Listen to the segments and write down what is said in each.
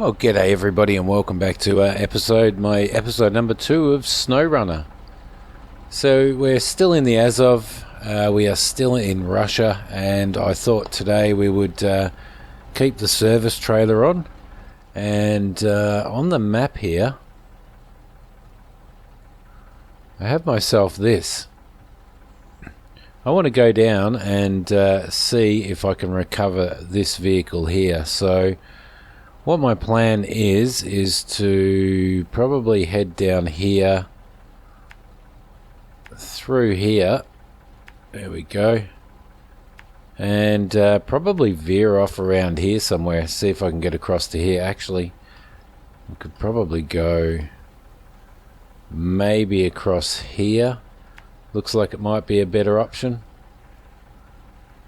Well, g'day everybody and welcome back to my episode number 2 of Snowrunner. So we're still in the Azov, we are still in Russia, and I thought today we would keep the service trailer on. And on the map here, I have myself this. I want to go down and see if I can recover this vehicle here. So what my plan is to probably head down here, through here, there we go, and probably veer off around here somewhere, see if I can get across to here. Actually, I could probably go maybe across here, looks like it might be a better option,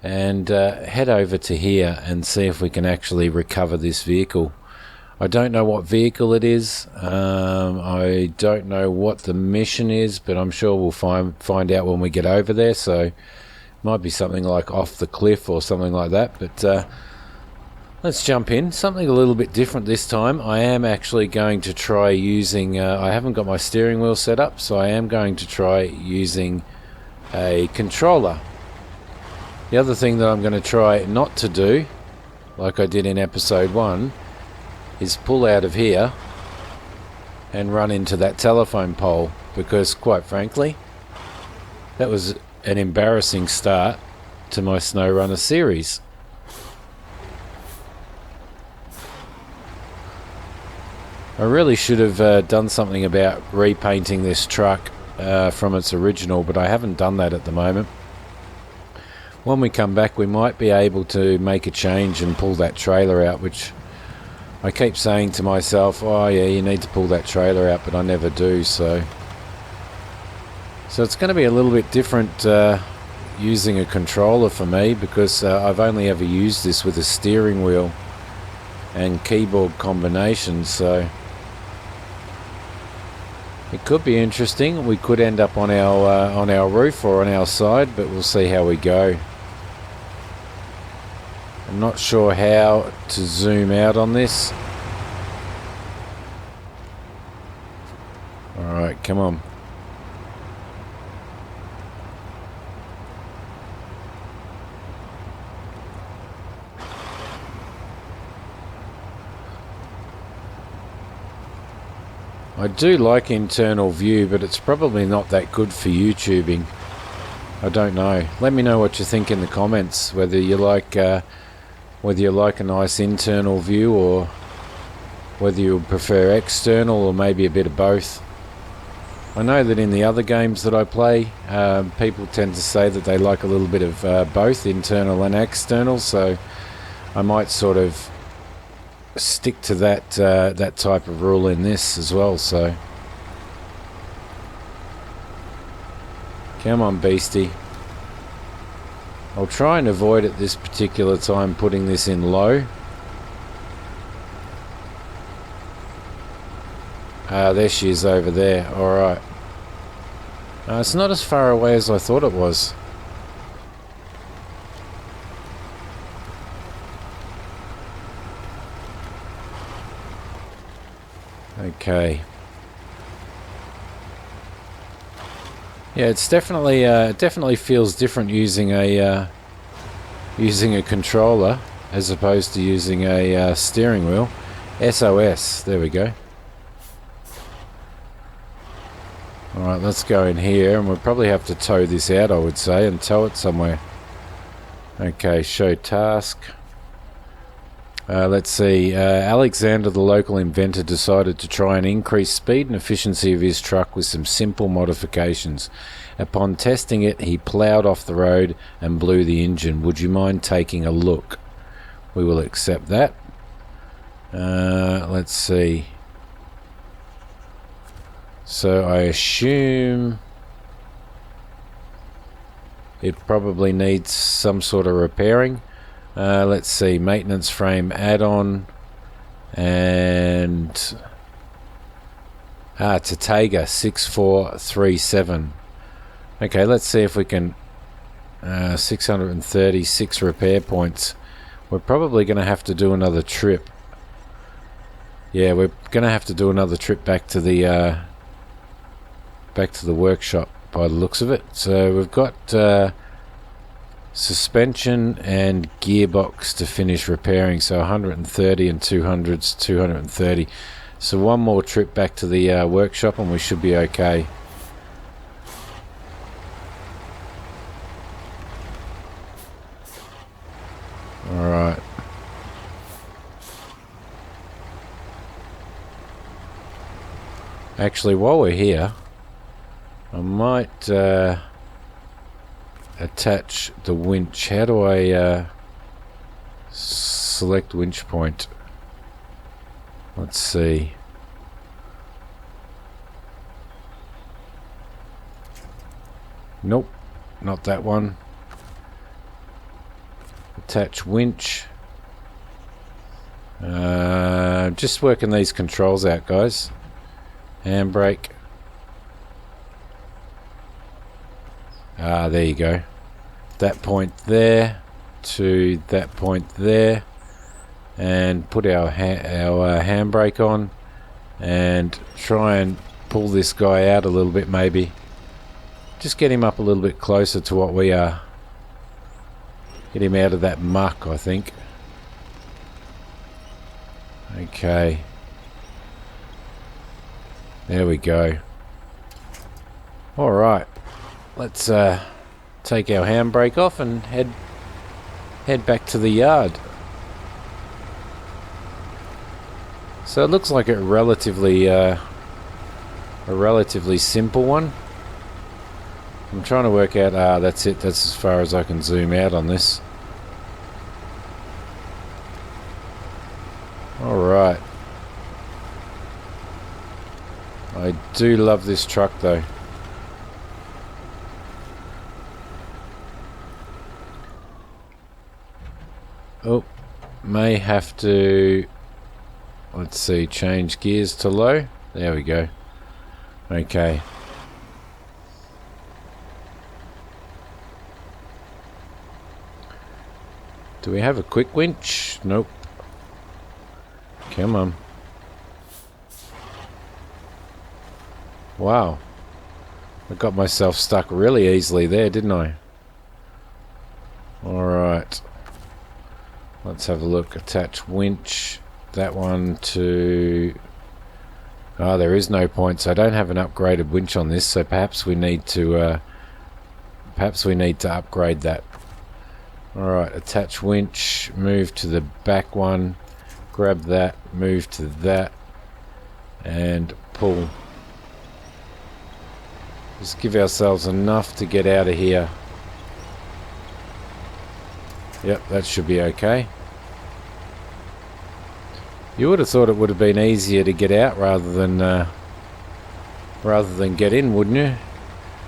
and head over to here and see if we can actually recover this vehicle. I don't know what vehicle it is, I don't know what the mission is, but I'm sure we'll find out when we get over there. So it might be something like off the cliff or something like that, but let's jump in. Something a little bit different this time. I am actually going to try using I haven't got my steering wheel set up, so I am going to try using a controller. The other thing that I'm going to try not to do, like I did in episode 1, is pull out of here and run into that telephone pole, because quite frankly that was an embarrassing start to my Snowrunner series. I really should have done something about repainting this truck from its original, but I haven't done that at the moment. When we come back, we might be able to make a change and pull that trailer out, which I keep saying to myself, oh yeah, you need to pull that trailer out, but I never do. So it's going to be a little bit different using a controller for me, because I've only ever used this with a steering wheel and keyboard combination. So it could be interesting. We could end up on our roof or on our side, but we'll see how we go. I'm not sure how to zoom out on this. Alright, come on. I do like internal view, but it's probably not that good for YouTubing. I don't know. Let me know what you think in the comments, whether you like a nice internal view, or whether you prefer external, or maybe a bit of both. I know that in the other games that I play, people tend to say that they like a little bit of both internal and external, so I might sort of stick to that that type of rule in this as well. So come on, beastie. I'll try and avoid at this particular time putting this in low. There she is over there. Alright. It's not as far away as I thought it was. Okay. Yeah, it's definitely it definitely feels different using a controller as opposed to using a steering wheel. SOS. There we go. All right, let's go in here, and we'll probably have to tow this out, I would say, and tow it somewhere. Okay, show task. Let's see. Alexander, the local inventor, decided to try and increase speed and efficiency of his truck with some simple modifications. Upon testing it, he ploughed off the road and blew the engine. Would you mind taking a look? We will accept that. Let's see. So I assume it probably needs some sort of repairing. Let's see, maintenance frame add-on, and Tatega 6437. Okay, let's see if we can 636 repair points. We're probably going to have to do another trip. Yeah, we're gonna have to do another trip back to the workshop by the looks of it. So we've got suspension and gearbox to finish repairing, so 130 and 200's 230. So one more trip back to the workshop and we should be okay. Alright. Actually, while we're here, I might attach the winch. How do I select winch point? Let's see. Nope, not that one. Attach winch. Just working these controls out, guys. Handbrake. There you go. That point there to that point there, and put our handbrake on and try and pull this guy out a little bit, maybe. Just get him up a little bit closer to what we are. Get him out of that muck, I think. Okay. There we go. Alright. Let's take our handbrake off and head back to the yard. So it looks like a relatively simple one. I'm trying to work out, that's it, that's as far as I can zoom out on this. Alright. I do love this truck though. Oh, may have to, let's see, change gears to low. There we go. Okay. Do we have a quick winch? Nope. Come on. Wow. I got myself stuck really easily there, didn't I? Alright. Let's have a look. Attach winch. That one to... Oh, there is no point, so I don't have an upgraded winch on this, so perhaps we need to upgrade that. Alright, attach winch, move to the back one, grab that, move to that, and pull. Just give ourselves enough to get out of here. Yep, that should be okay. You would have thought it would have been easier to get out rather than get in, wouldn't you?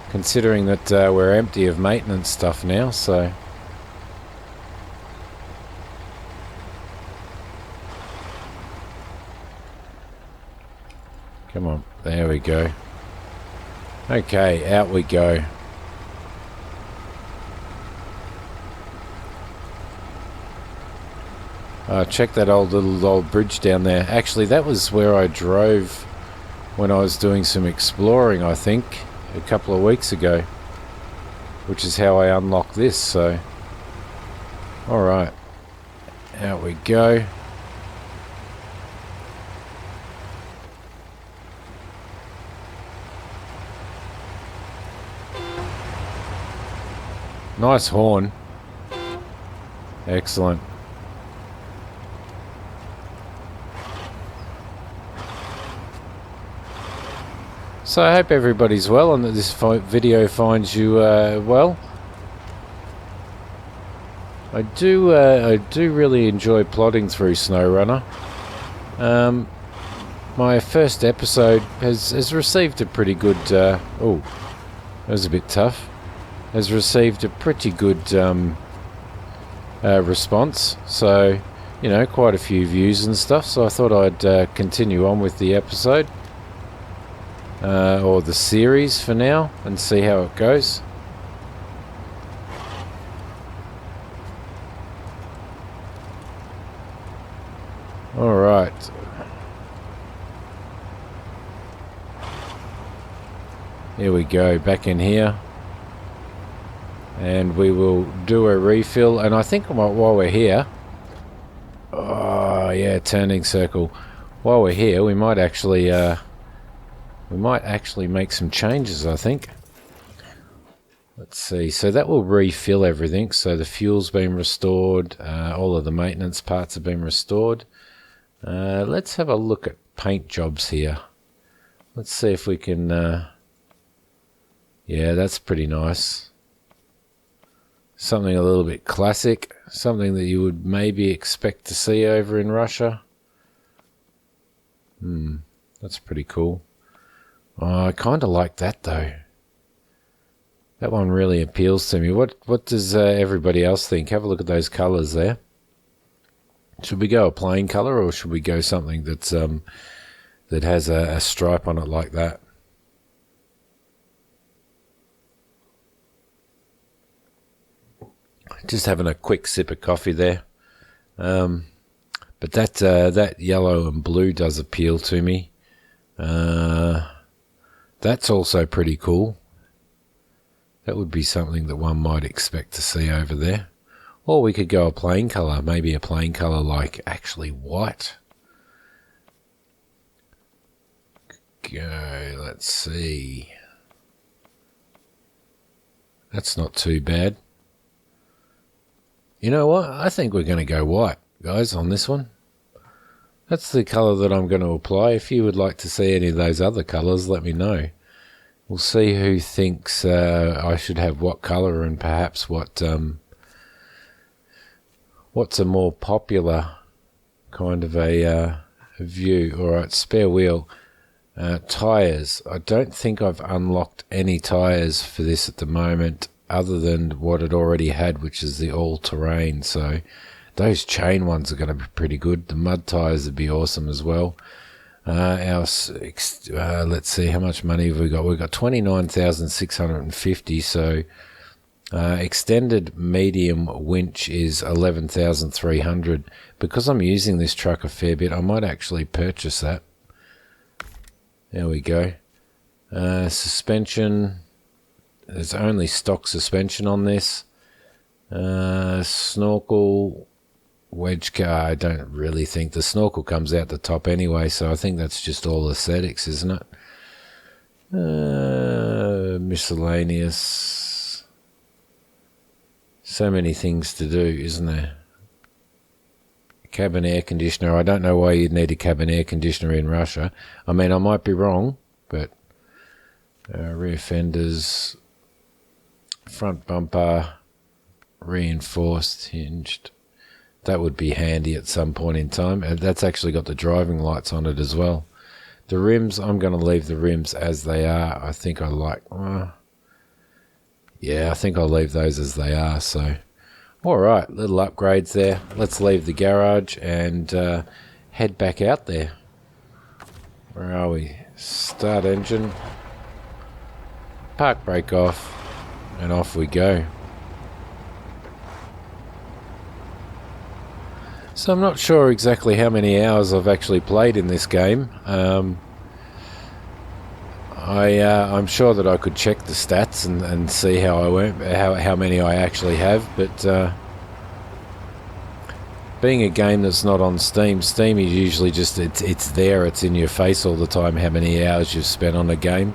Considering that we're empty of maintenance stuff now, so... Come on, there we go. Okay, out we go. Check that old bridge down there. Actually, that was where I drove when I was doing some exploring, I think, a couple of weeks ago. Which is how I unlocked this, so... Alright. Out we go. Nice horn. Excellent. So I hope everybody's well and that this video finds you well. I do really enjoy plodding through Snowrunner. My first episode has received a pretty good... oh, that was a bit tough. Has received a pretty good response. So, you know, quite a few views and stuff. So I thought I'd continue on with the episode. Or the series for now, and see how it goes. Alright. Here we go, back in here. And we will do a refill. And I think while we're here... Oh, yeah, turning circle. While we're here, we might actually make some changes, I think. Let's see. So that will refill everything. So the fuel's been restored. All of the maintenance parts have been restored. Let's have a look at paint jobs here. Let's see if we can... yeah, that's pretty nice. Something a little bit classic. Something that you would maybe expect to see over in Russia. That's pretty cool. Oh, I kind of like that though. That one really appeals to me. What does everybody else think? Have a look at those colours there. Should we go a plain colour, or should we go something that's that has a stripe on it like that? Just having a quick sip of coffee there. But that yellow and blue does appeal to me. That's also pretty cool. That would be something that one might expect to see over there. Or we could go a plain colour, maybe a plain colour like actually white. Go, let's see. That's not too bad. You know what? I think we're going to go white, guys, on this one. That's the colour that I'm going to apply. If you would like to see any of those other colours, let me know. We'll see who thinks I should have what colour, and perhaps what's a more popular kind of a view. Alright, spare wheel. Tyres. I don't think I've unlocked any tyres for this at the moment, other than what it already had, which is the all-terrain. So those chain ones are going to be pretty good. The mud tyres would be awesome as well. Let's see, how much money have we got? We've got 29,650. So extended medium winch is 11,300. Because I'm using this truck a fair bit, I might actually purchase that. There we go. Suspension. There's only stock suspension on this. Snorkel. Wedge car, I don't really think the snorkel comes out the top anyway, so I think that's just all aesthetics, isn't it? Miscellaneous. So many things to do, isn't there? Cabin air conditioner. I don't know why you'd need a cabin air conditioner in Russia. I mean, I might be wrong, but rear fenders, front bumper, reinforced, hinged. That would be handy at some point in time. And that's actually got the driving lights on it as well. The rims, I'm going to leave the rims as they are. I think I like... yeah, I think I'll leave those as they are. So, alright, little upgrades there. Let's leave the garage and head back out there. Where are we? Start engine. Park brake off. And off we go. So I'm not sure exactly how many hours I've actually played in this game. I'm sure that I could check the stats and see how I went, how many I actually have. But being a game that's not on Steam, Steam is usually just it's there, it's in your face all the time. How many hours you've spent on a game?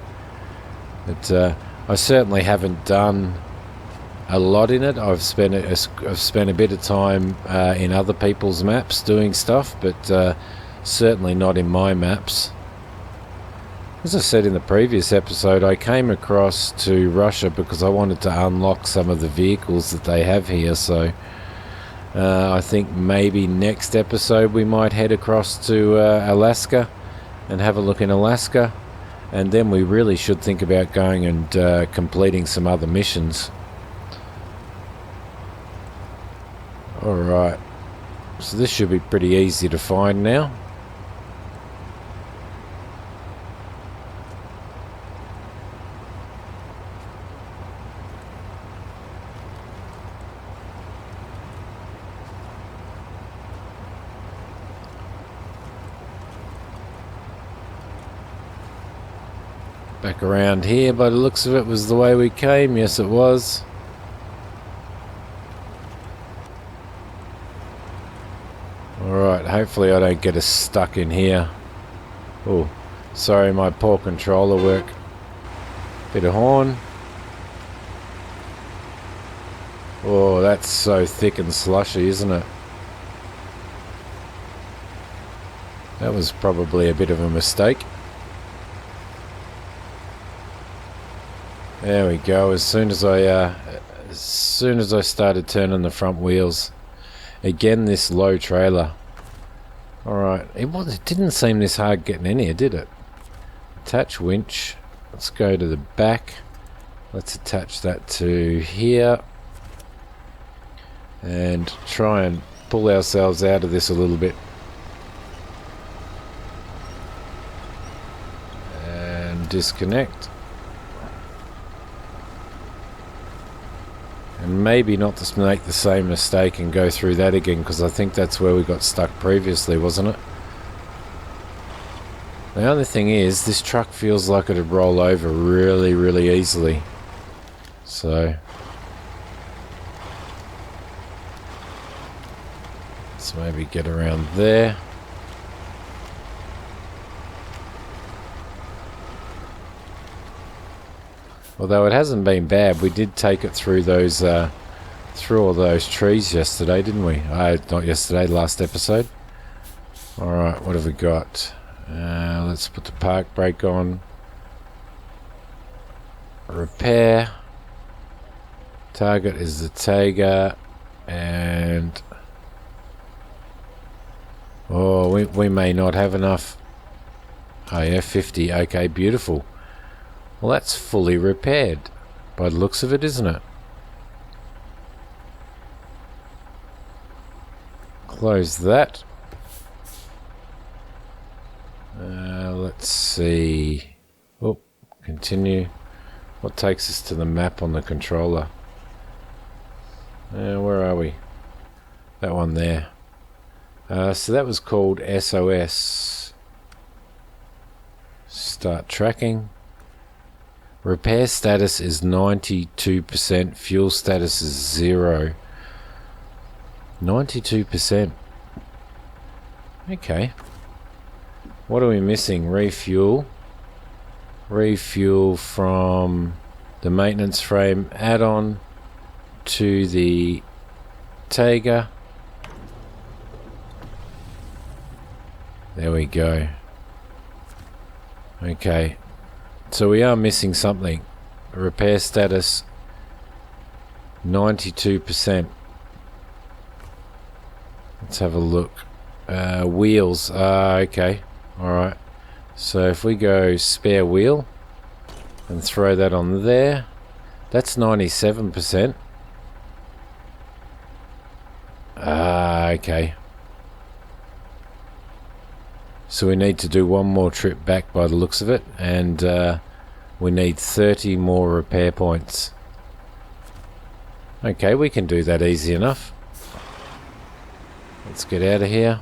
But I certainly haven't done a lot in it. I've spent a bit of time in other people's maps doing stuff, but certainly not in my maps. As I said in the previous episode, I came across to Russia because I wanted to unlock some of the vehicles that they have here, so I think maybe next episode we might head across to Alaska and have a look in Alaska, and then we really should think about going and completing some other missions. Alright, so this should be pretty easy to find now. Back around here, by the looks of it, was the way we came. Yes, it was. Alright, hopefully I don't get us stuck in here. Oh, sorry, my poor controller work. Bit of horn. Oh, that's so thick and slushy, isn't it? That was probably a bit of a mistake. There we go. As soon as I started turning the front wheels, again this low trailer. All right, it didn't seem this hard getting in here, did it? Attach winch. Let's go to the back. Let's attach that to here, and try and pull ourselves out of this a little bit. And disconnect. And maybe not to make the same mistake and go through that again, because I think that's where we got stuck previously, wasn't it? The only thing is, this truck feels like it'd roll over really, really easily. So let's maybe get around there. Although it hasn't been bad, we did take it through those, through all those trees yesterday, didn't we? Not yesterday, last episode. Alright, what have we got? Let's put the park brake on. Repair. Target is the Tiger. And... oh, we may not have enough. Oh yeah, 50. Okay, beautiful. Well, that's fully repaired by the looks of it, isn't it? Close that. Let's see. Oh, continue. What takes us to the map on the controller? Where are we? That one there. So that was called SOS. Start tracking. Repair status is 92%. Fuel status is 0. 92%. Okay. What are we missing? Refuel. Refuel from the maintenance frame add-on to the Tiger. There we go. Okay. So we are missing something. Repair status 92%. Let's have a look. Wheels. Okay. Alright. So if we go spare wheel and throw that on there, that's 97%. Okay. So we need to do one more trip back by the looks of it, and we need 30 more repair points. Okay, we can do that easy enough. Let's get out of here.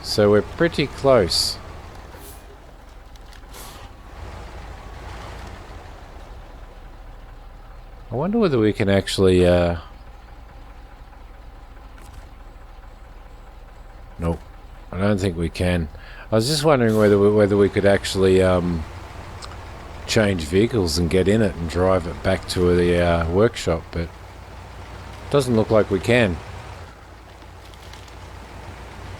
So we're pretty close. I wonder whether we can actually... Nope, I don't think we can. I was just wondering whether we could actually change vehicles and get in it and drive it back to the workshop, but it doesn't look like we can.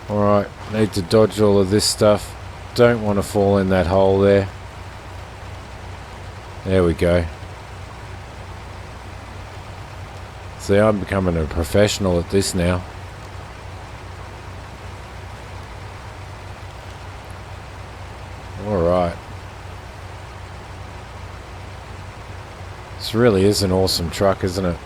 Alright, need to dodge all of this stuff. Don't want to fall in that hole there. There we go. See, I'm becoming a professional at this now. Alright. This really is an awesome truck, isn't it?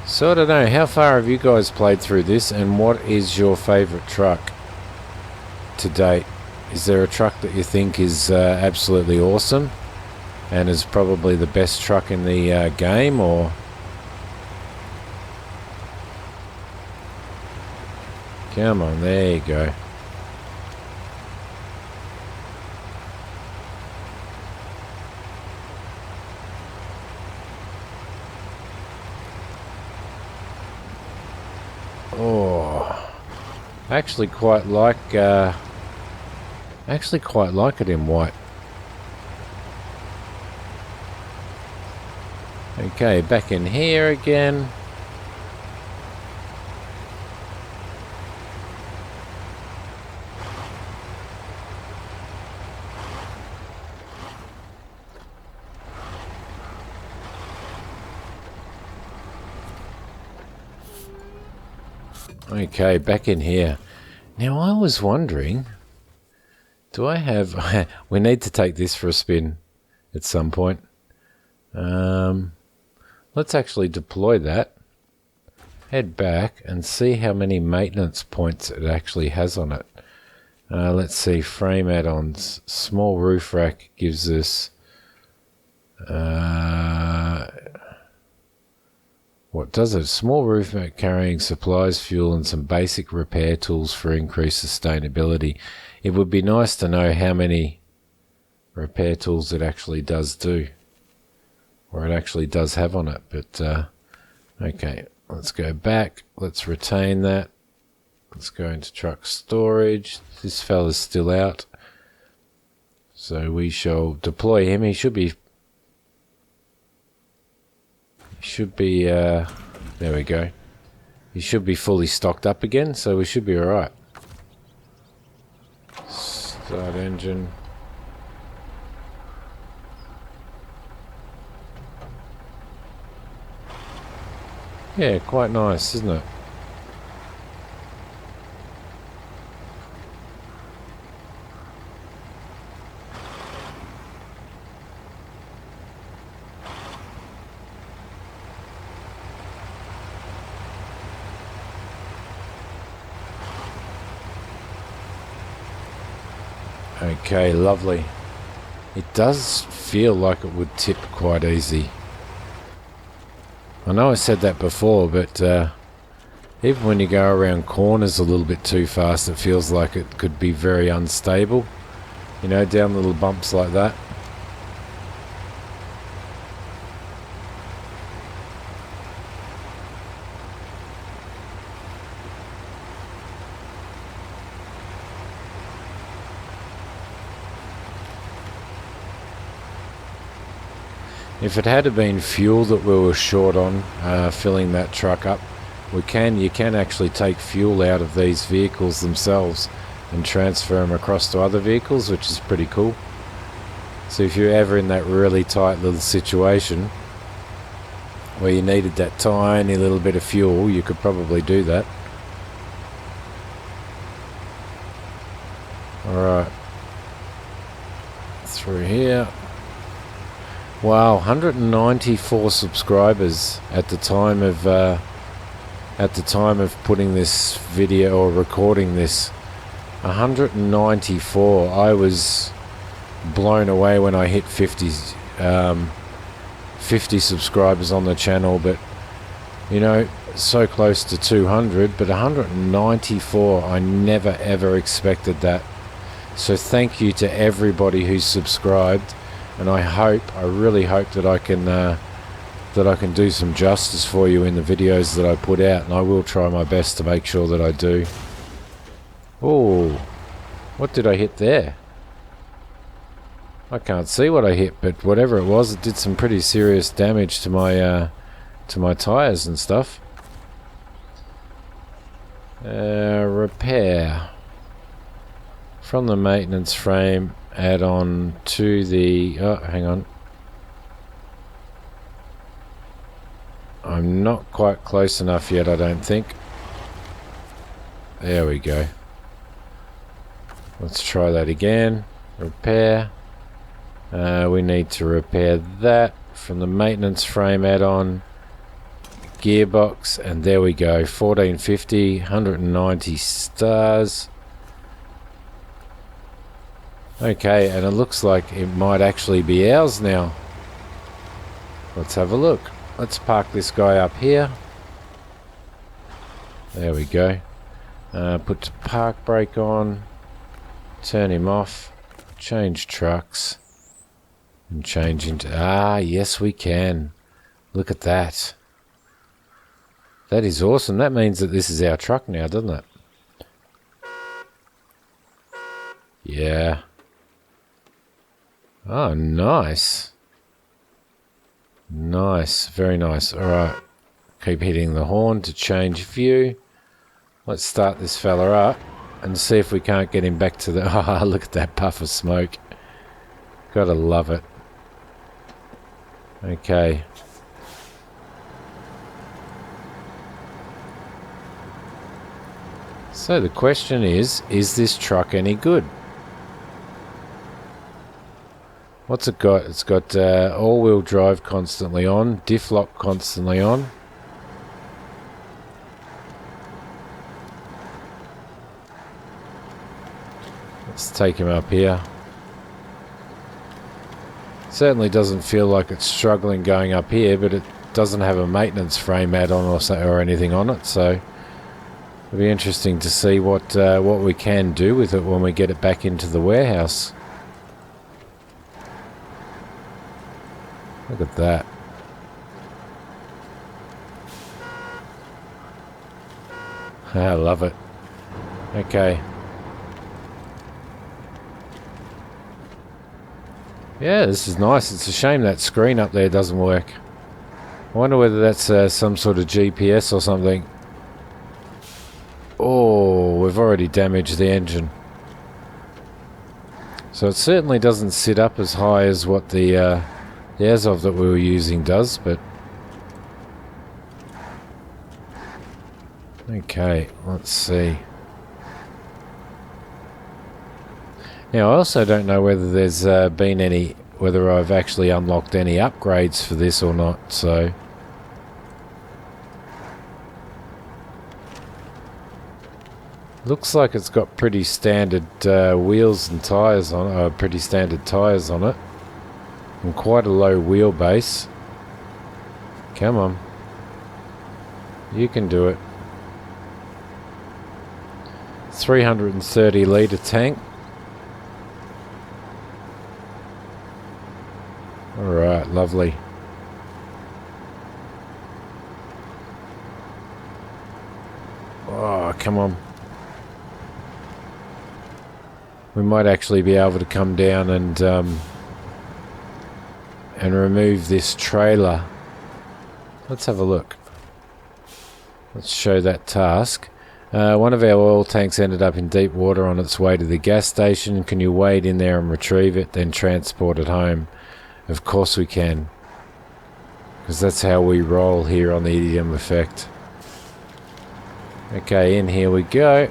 So I don't know, how far have you guys played through this, and what is your favourite truck to date? Is there a truck that you think is absolutely awesome and is probably the best truck in the game, or... Come on, there you go. Oh, actually quite like it in white. Okay, back in here again. Okay, back in here. Now I was wondering, do I have... we need to take this for a spin at some point. Let's actually deploy that. Head back and see how many maintenance points it actually has on it. Let's see, frame add-ons. Small roof rack gives us... what does it? Small roof rack carrying supplies, fuel, and some basic repair tools for increased sustainability. It would be nice to know how many repair tools it actually does do, or it actually does have on it. But okay, let's go back. Let's retain that. Let's go into truck storage. This fella's still out, so we shall deploy him. He should be... there we go. He should be fully stocked up again, so we should be alright. Start engine. Yeah, quite nice, isn't it? Okay, lovely. It does feel like it would tip quite easy. I know I said that before, but even when you go around corners a little bit too fast, it feels like it could be very unstable. You know, down little bumps like that. If it had been fuel that we were short on, filling that truck up, you can actually take fuel out of these vehicles themselves and transfer them across to other vehicles, which is pretty cool. So if you're ever in that really tight little situation where you needed that tiny little bit of fuel, you could probably do that. Alright. Through here. Wow, 194 subscribers at the time of putting this video or recording this. 194. I was blown away when I hit 50 subscribers on the channel, but you know, so close to 200, but 194, I never ever expected that. So thank you to everybody who's subscribed. And I really hope that I can do some justice for you in the videos that I put out, and I will try my best to make sure that I do. Oh, what did I hit there? I can't see what I hit, but whatever it was, it did some pretty serious damage to my tires and stuff. Repair from the maintenance frame. Add on to the... oh, hang on. I'm not quite close enough yet, I don't think. There we go. Let's try that again. Repair. We need to repair that from the maintenance frame add-on. Gearbox, and there we go. 1450, 190 stars. Okay, and it looks like it might actually be ours now. Let's have a look. Let's park this guy up here. There we go. Put the park brake on, turn him off, change trucks, and change into... Ah, yes we can. Look at that. That is awesome. That means that this is our truck now, doesn't it? Yeah. Oh, nice. Nice, very nice. Alright, keep hitting the horn to change view. Let's start this fella up and see if we can't get him back to the... Oh, look at that puff of smoke. Gotta love it. Okay. So the question is this truck any good? What's it got? It's got all-wheel drive constantly on, diff lock constantly on. Let's take him up here. Certainly doesn't feel like it's struggling going up here, but it doesn't have a maintenance frame add-on or anything on it, so it'll be interesting to see what we can do with it when we get it back into the warehouse. Look at that. I love it. Okay. Yeah, this is nice. It's a shame that screen up there doesn't work. I wonder whether that's some sort of GPS or something. Oh, we've already damaged the engine. So it certainly doesn't sit up as high as what the Azov that we were using does, but... Okay, let's see. Now, I also don't know whether there's been any... whether I've actually unlocked any upgrades for this or not, so... Looks like it's got pretty standard wheels and tyres on it, pretty standard tyres on it. And quite a low wheelbase. Come on. You can do it. 330 litre tank. Alright, lovely. Oh, come on. We might actually be able to come down and remove this trailer. Let's have a look. Let's show that task. One of our oil tanks ended up in deep water on its way to the gas station. Can you wade in there and retrieve it, then transport it home? Of course we can. Because that's how we roll here on the Idiom Effect. Okay, in here we go.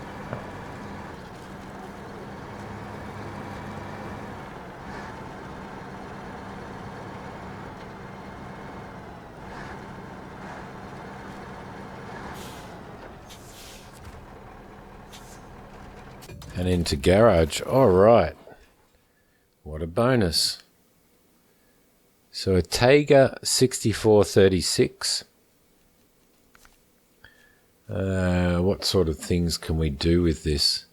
And into garage. Alright. What a bonus. So a Tega 6436. What sort of things can we do with this?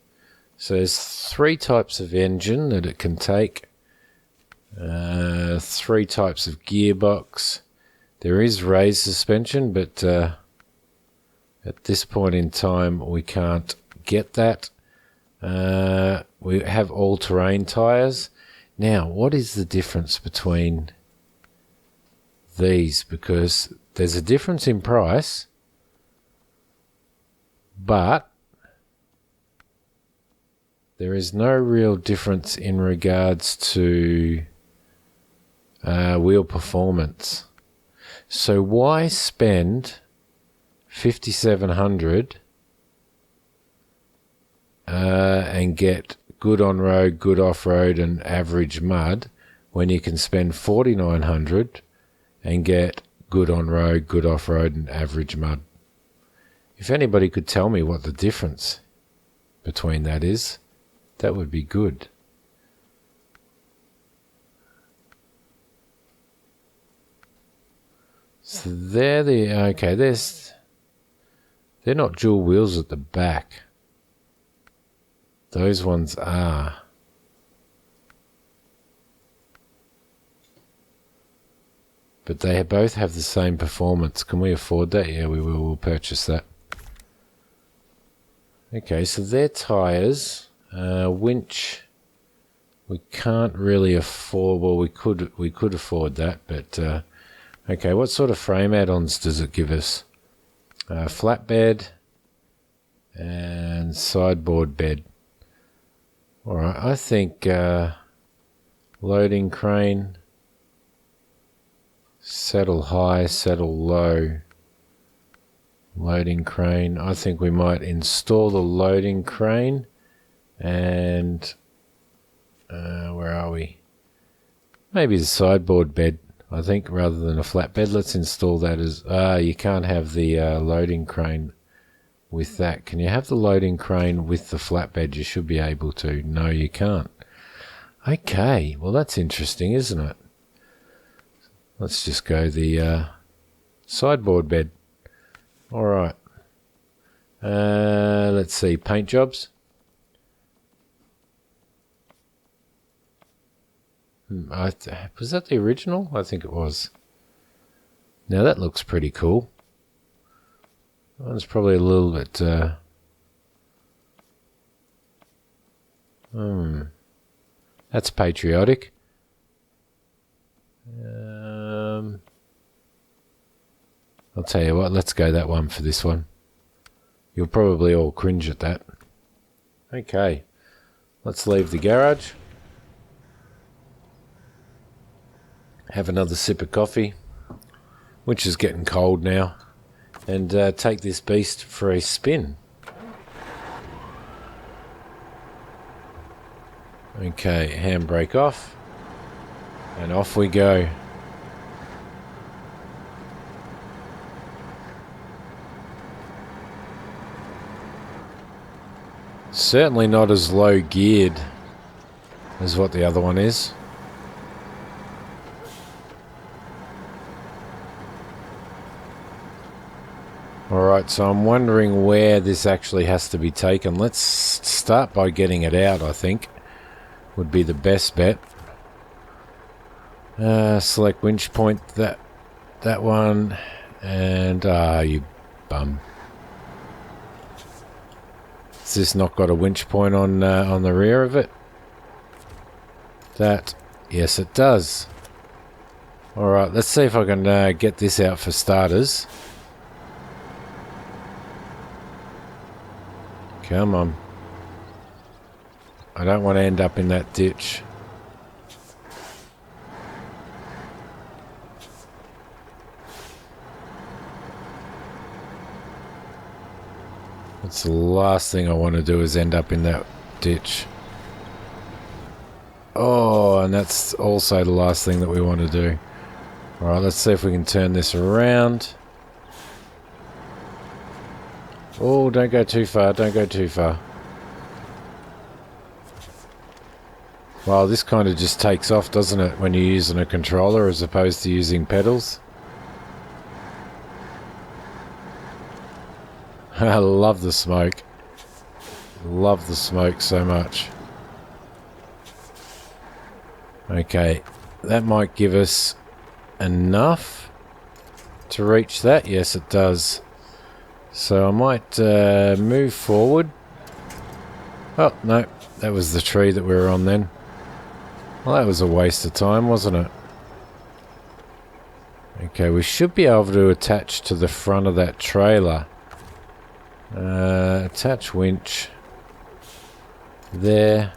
So there's 3 types of engine that it can take. 3 types of gearbox. There is raised suspension, but at this point in time we can't get that. We have all-terrain tyres. Now, what is the difference between these? Because there's a difference in price, but there is no real difference in regards to wheel performance. So why spend $5,700 and get good on-road, good off-road and average mud when you can spend $4,900 and get good on-road, good off-road and average mud? If anybody could tell me what the difference between that is, that would be good. So they're not dual wheels at the back. Those ones are. But they both have the same performance. Can we afford that? Yeah, we will. We'll purchase that. Okay, so they're tyres. Winch. We can't really afford. Well, we could afford that, but okay. What sort of frame add-ons does it give us? Flatbed and sideboard bed. All right, I think loading crane. Saddle high, saddle low. Loading crane. I think we might install the loading crane. And where are we? Maybe the sideboard bed, I think, rather than a flatbed. Let's install that as... you can't have the loading crane with that. Can you have the loading crane with the flatbed? You should be able to. No, you can't. Okay, well that's interesting, isn't it? Let's just go the sideboard bed. All right. Let's see. Paint jobs. Was that the original? I think it was. Now that looks pretty cool. That's probably a little bit... That's patriotic. I'll tell you what, let's go that one for this one. You'll probably all cringe at that. Okay, let's leave the garage. Have another sip of coffee, which is getting cold now, and take this beast for a spin. Okay, handbrake off, and off we go. Certainly not as low geared as what the other one is. Alright, so I'm wondering where this actually has to be taken. Let's start by getting it out, I think. Would be the best bet. Select winch point, that one, and you bum. Has this not got a winch point on the rear of it? That, yes it does. Alright, let's see if I can get this out for starters. Come on. I don't want to end up in that ditch. That's the last thing I want to do, is end up in that ditch. Oh, and that's also the last thing that we want to do. Alright, let's see if we can turn this around. Oh, don't go too far, don't go too far. Well, this kind of just takes off, doesn't it, when you're using a controller as opposed to using pedals? I love the smoke. Love the smoke so much. Okay, that might give us enough to reach that. Yes, it does. So I might move forward. Oh, no, that was the tree that we were on then. Well, that was a waste of time, wasn't it? Okay, we should be able to attach to the front of that trailer. Attach winch. There.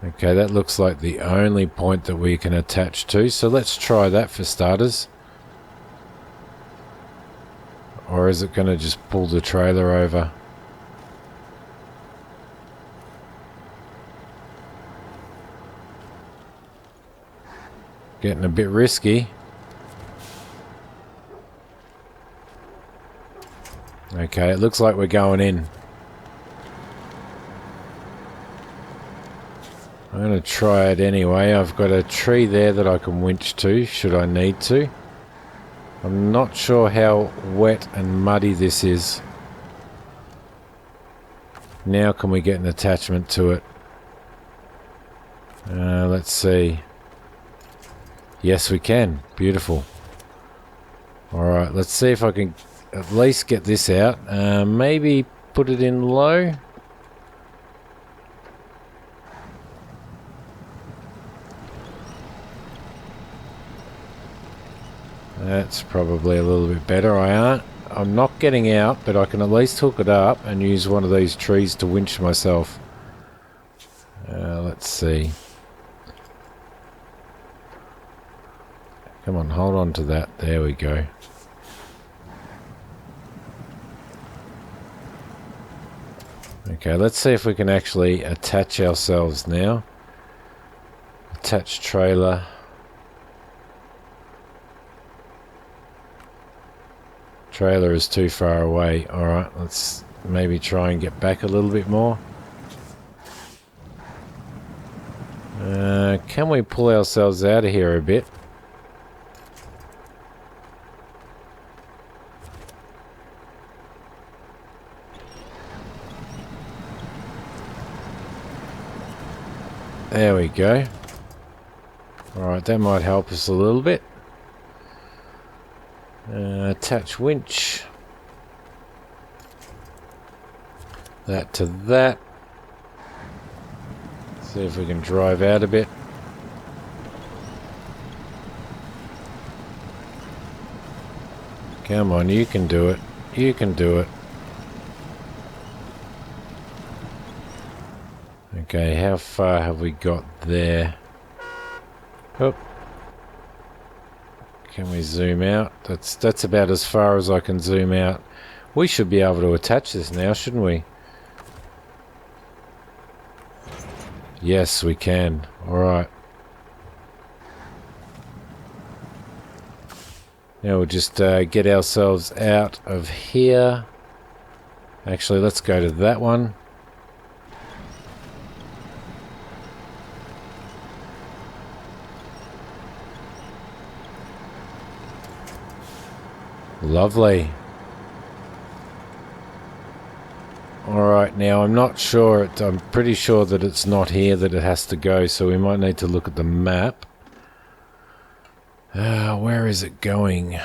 Okay, that looks like the only point that we can attach to, so let's try that for starters. Or is it going to just pull the trailer over? Getting a bit risky. Okay, it looks like we're going in. I'm going to try it anyway. I've got a tree there that I can winch to, should I need to. I'm not sure how wet and muddy this is. Now can we get an attachment to it? Let's see. Yes, we can. Beautiful. Alright, let's see if I can at least get this out. Maybe put it in low. That's probably a little bit better. I'm not getting out, but I can at least hook it up and use one of these trees to winch myself. Let's see. Come on, hold on to that. There we go. Okay, let's see if we can actually attach ourselves now. Attach trailer. Trailer is too far away. Alright, let's maybe try and get back a little bit more. Can we pull ourselves out of here a bit? There we go. Alright, that might help us a little bit. Attach winch. That to that. See if we can drive out a bit. Come on, you can do it. You can do it. Okay, how far have we got there? Oh. Can we zoom out? That's about as far as I can zoom out. We should be able to attach this now, shouldn't we? Yes, we can. Alright. Now we'll just get ourselves out of here. Actually, let's go to that one. Lovely. Alright, now I'm not sure, I'm pretty sure that it's not here that it has to go, so we might need to look at the map. Where is it going?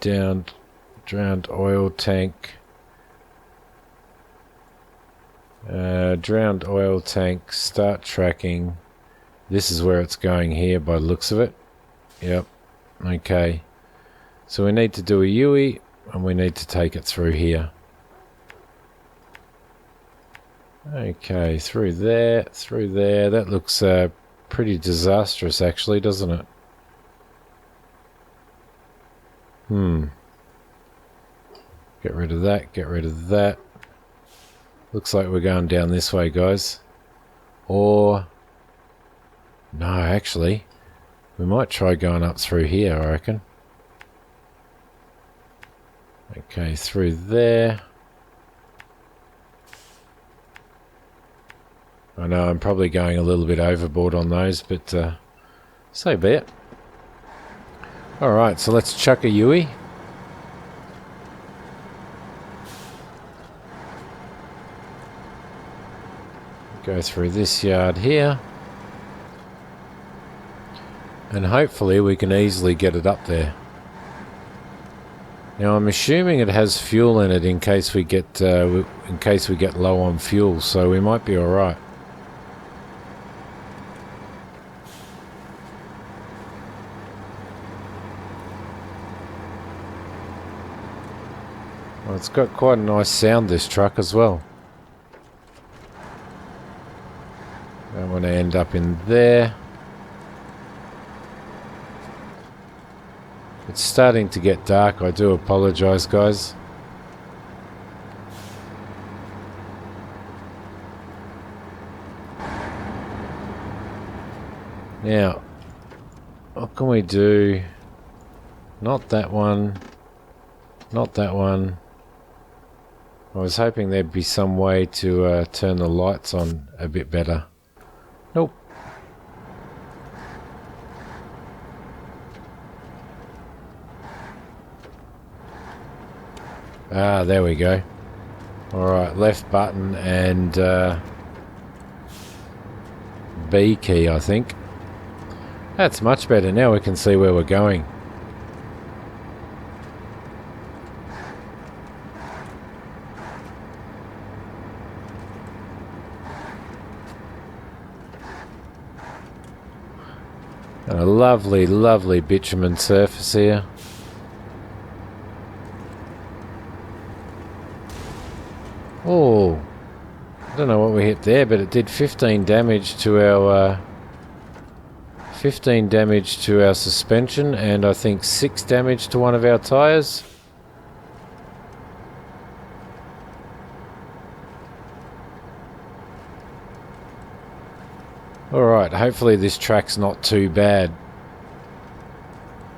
Down, drowned oil tank. Drowned oil tank, start tracking. This is where it's going here by the looks of it. Yep. Okay, so we need to do a UE and we need to take it through here. Okay, through there, through there. That looks pretty disastrous actually, doesn't it? Get rid of that, get rid of that. Looks like we're going down this way, guys. Or... no, actually... we might try going up through here, I reckon. Okay, through there. I know I'm probably going a little bit overboard on those, but so be it. Alright, so let's chuck a UE. Go through this yard here. And hopefully we can easily get it up there. Now I'm assuming it has fuel in it in case we get low on fuel, so we might be all right. Well, it's got quite a nice sound, this truck as well. Don't want to end up in there. It's starting to get dark. I do apologise, guys. Now, what can we do? Not that one. Not that one. I was hoping there'd be some way to turn the lights on a bit better. Nope. Ah, there we go. Alright, left button and B key, I think. That's much better. Now we can see where we're going. And a lovely, lovely bitumen surface here. Oh, I don't know what we hit there, but it did 15 damage to our 15 damage to our suspension, and I think 6 damage to one of our tyres. Alright, hopefully this track's not too bad.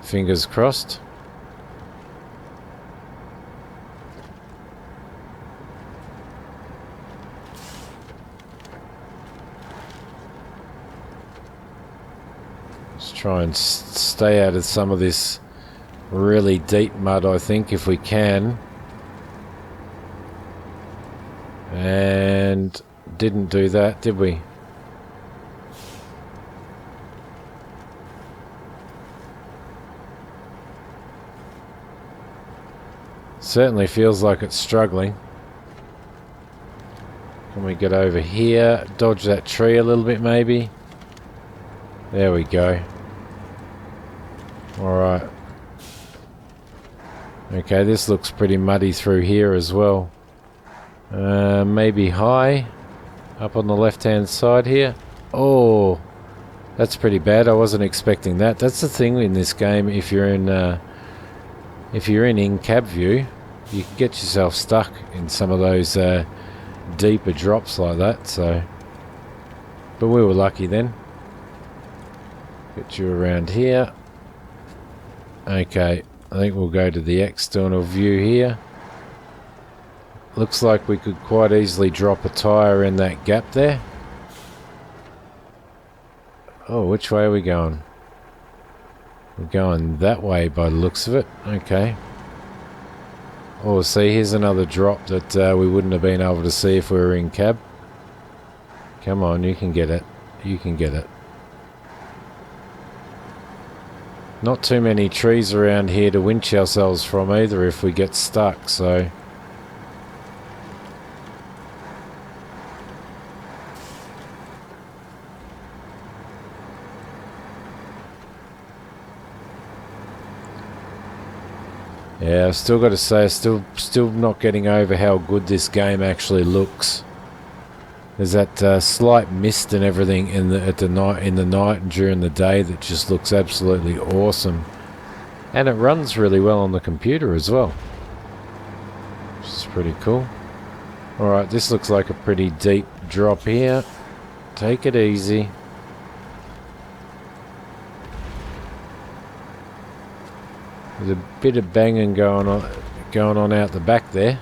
Fingers crossed. Let's try and stay out of some of this really deep mud, I think, if we can. And didn't do that, did we? Certainly feels like it's struggling. Can we get over here? Dodge that tree a little bit maybe? There we go. Alright. Okay, this looks pretty muddy through here as well. Maybe high. Up on the left hand side here. Oh, that's pretty bad. I wasn't expecting that. That's the thing in this game. If you're in in-cab view, you can get yourself stuck in some of those deeper drops like that. So, but we were lucky then. Get you around here. Okay, I think we'll go to the external view here. Looks like we could quite easily drop a tyre in that gap there. Oh, which way are we going? We're going that way by the looks of it. Okay. Oh, see, here's another drop that we wouldn't have been able to see if we were in cab. Come on, you can get it. You can get it. Not too many trees around here to winch ourselves from either if we get stuck, so... Yeah, I've still got to say, still not getting over how good this game actually looks. There's that slight mist and everything in the night and during the day that just looks absolutely awesome, and it runs really well on the computer as well, which is pretty cool. All right, this looks like a pretty deep drop here. Take it easy. There's a bit of banging going on out the back there.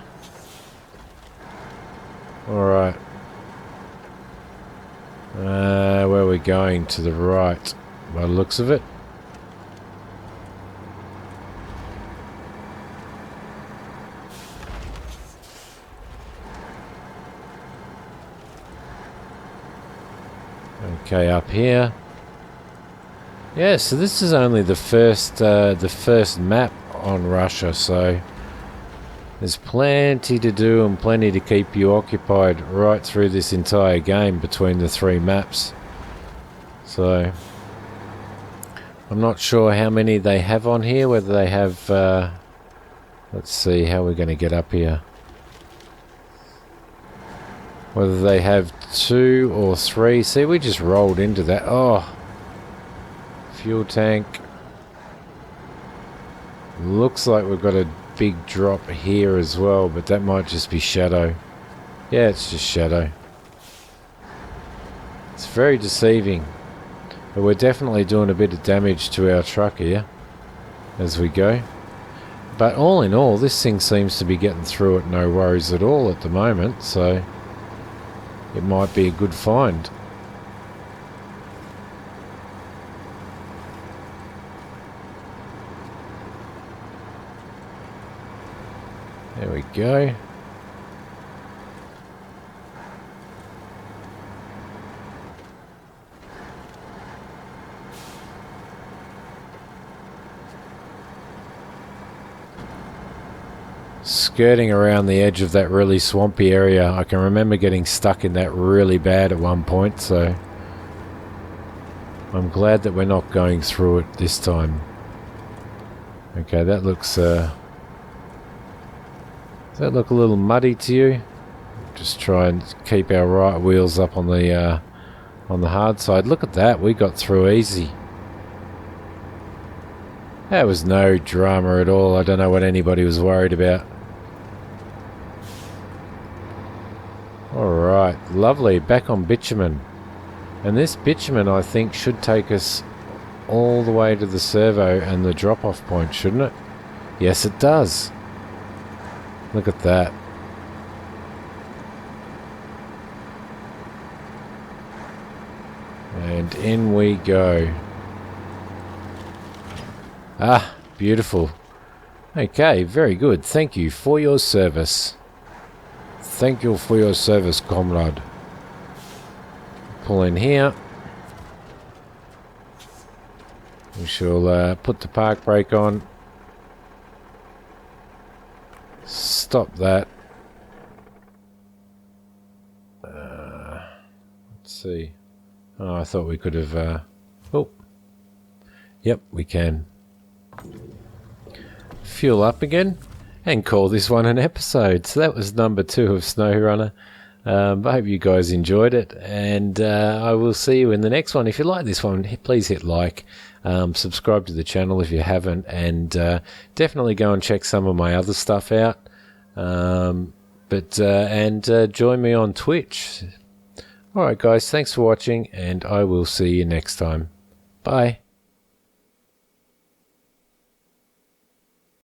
Alright. Where are we going? To the right, by the looks of it. Okay, up here. Yeah, so this is only the first map on Russia, so there's plenty to do and plenty to keep you occupied right through this entire game between the 3 maps. So I'm not sure how many they have on here, whether they have let's see how we're going to get up here. Whether they have 2 or 3. See, we just rolled into that. Oh, fuel tank. Looks like we've got a big drop here as well, but that might just be shadow. Yeah, it's just shadow. It's very deceiving, but we're definitely doing a bit of damage to our truck here as we go. But all in all, this thing seems to be getting through it no worries at all at the moment, so it might be a good find. There we go. skirting around the edge of that really swampy area. I can remember getting stuck in that really bad at one point, so I'm glad that we're not going through it this time. Okay, that looks does that look a little muddy to you? Just try and keep our right wheels up on the hard side. Look at that, we got through easy. That was no drama at all. I don't know what anybody was worried about. Alright, lovely, back on bitumen. And this bitumen, I think, should take us all the way to the servo and the drop-off point, shouldn't it? Yes, it does. Look at that. And in we go. Ah, beautiful. Okay, very good. Thank you for your service. Thank you for your service, comrade. Pull in here. We shall put the park brake on. Stop that. Let's see. Oh, I thought we could have... oh. Yep, we can. Fuel up again and call this one an episode. So that was number 2 of Snowrunner. I hope you guys enjoyed it, and I will see you in the next one. If you like this one, please hit like, subscribe to the channel if you haven't, and definitely go and check some of my other stuff out. And join me on Twitch. Alright guys, thanks for watching, and I will see you next time. Bye.